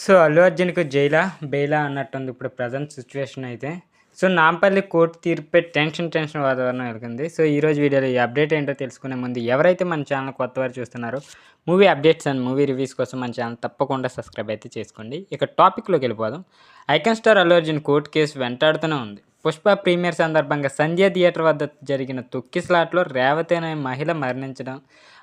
So, 'Allu అర్జున్‌కి జైలా, బెయిలా' అన్నట్టుంది ఇప్పుడు ప్రెజెంట్ సిట్యుయేషన్ అయితే. సో, నాంపల్లి కోర్టు తీర్పుపై టెన్షన్ వాతావరణం నెలకొంది. సో, ఈరోజు వీడియోలో ఈ అప్డేట్ ఏంటో తెలుసుకునే ముందు ఎవరైతే మన ఛానల్ కొత్తవారు చూస్తున్నారో movie updates and movie reviews కోసం మన ఛానల్ తప్పకుండా సబ్స్క్రైబ్ అయితే చేసుకోండి. ఇక టాపిక్‌లోకి వెళ్ళిపోదాం. Icon star Allu Arjun court case వెంటాడుతూనే ఉంది. 'పుష్ప' ప్రీమియర్ సందర్భంగా సంధ్య థియేటర్ వద్ద జరిగిన తొక్కిసలాటలో రేవతి అనే మహిళ మరణించడం,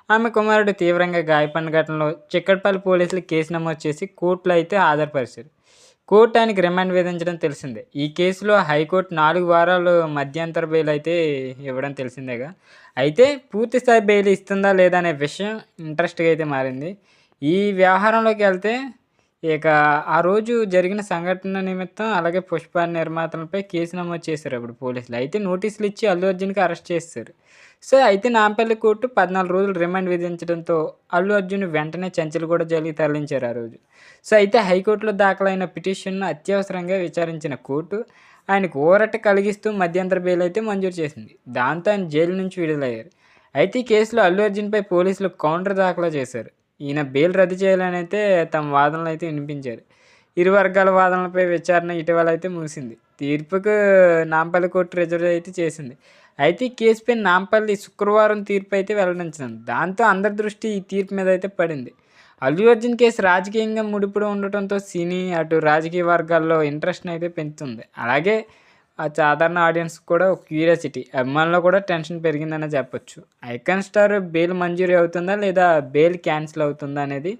ఆమె కుమారుడు తీవ్రంగా గాయపడిన ఘటనలో చిక్కడపల్లి పోలీసులు కేసు నమోదు చేసి కోర్టులో అయితే హాజరుపరిచారు. కోర్టు ఆయనకి రిమాండ్ విధించడం తెలిసిందే. ఈ కేసులో హైకోర్టు 4 వారాలు మధ్యంతర బెయిల్ అయితే ఇవ్వడం తెలిసిందేగా. అయితే పూర్తిస్థాయి బెయిల్ ఇస్తుందా లేదా అనే విషయం ఇంట్రెస్ట్‌గా అయితే మారింది. ఈ వ్యవహారంలోకి వెళ్తే ఇక ఆ రోజు జరిగిన సంఘటన నిమిత్తం అలాగే 'పుష్ప' నిర్మాతలపై కేసు నమోదు చేశారు అప్పుడు పోలీసులు. అయితే నోటీసులు ఇచ్చి అల్లు అర్జున్‌కి అరెస్ట్ చేసేశారు. సో, అయితే నాంపల్లి కోర్టు 14 రోజులు రిమాండ్ విధించడంతో అల్లు అర్జున్ వెంటనే చెంచల్గూడ జైలుకి తరలించారు ఆ రోజు. సో, అయితే హైకోర్టులో దాఖలైన పిటిషన్ను అత్యవసరంగా విచారించిన కోర్టు ఆయనకు ఊరట కలిగిస్తూ మధ్యంతర బెయిల్ అయితే మంజూరు చేసింది. దాంతో ఆయన జైలు నుంచి విడుదలయ్యారు. అయితే ఈ కేసులో అల్లు అర్జున్‌పై పోలీసులు కౌంటర్ దాఖలు చేశారు. ఈయన బెయిల్ రద్దు చేయాలని అయితే తమ వాదనలు అయితే వినిపించారు. ఇరు వర్గాల వాదనలపై విచారణ ఇటీవల అయితే ముగిసింది. తీర్పుకు నాంపల్లి కోర్టు రిజర్వ్ అయితే చేసింది. అయితే ఈ కేసుపై నాంపల్లి శుక్రవారం తీర్పు అయితే వెల్లడించింది. దాంతో అందరి దృష్టి ఈ తీర్పు మీద అయితే పడింది. అల్లు అర్జున్ కేసు రాజకీయంగా ముడిపడి ఉండటంతో సినీ అటు రాజకీయ వర్గాల్లో ఇంట్రెస్ట్ని అయితే పెంచుతుంది. అలాగే ఆ సాధారణ ఆడియన్స్ కూడా ఒక క్యూరియాసిటీ, అభిమానుల్లో కూడా టెన్షన్ పెరిగిందనే చెప్పొచ్చు. ఐకాన్ స్టార్ బెయిల్ మంజూరు అవుతుందా లేదా బెయిల్ క్యాన్సిల్ అవుతుందా అనేది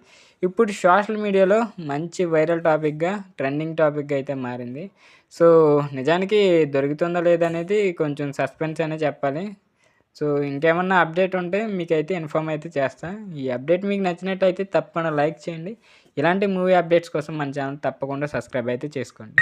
ఇప్పుడు సోషల్ మీడియాలో మంచి వైరల్ టాపిక్గా, ట్రెండింగ్ టాపిక్గా అయితే మారింది. సో, నిజానికి దొరుకుతుందా లేదా అనేది కొంచెం సస్పెన్స్ అనే చెప్పాలి. సో, ఇంకేమన్నా అప్డేట్ ఉంటే మీకైతే ఇన్ఫార్మ్ అయితే చేస్తా. ఈ అప్డేట్ మీకు నచ్చినట్టయితే తప్పకుండా లైక్ చేయండి. ఇలాంటి మూవీ అప్డేట్స్ కోసం మన ఛానల్ తప్పకుండా సబ్స్క్రైబ్ అయితే చేసుకోండి.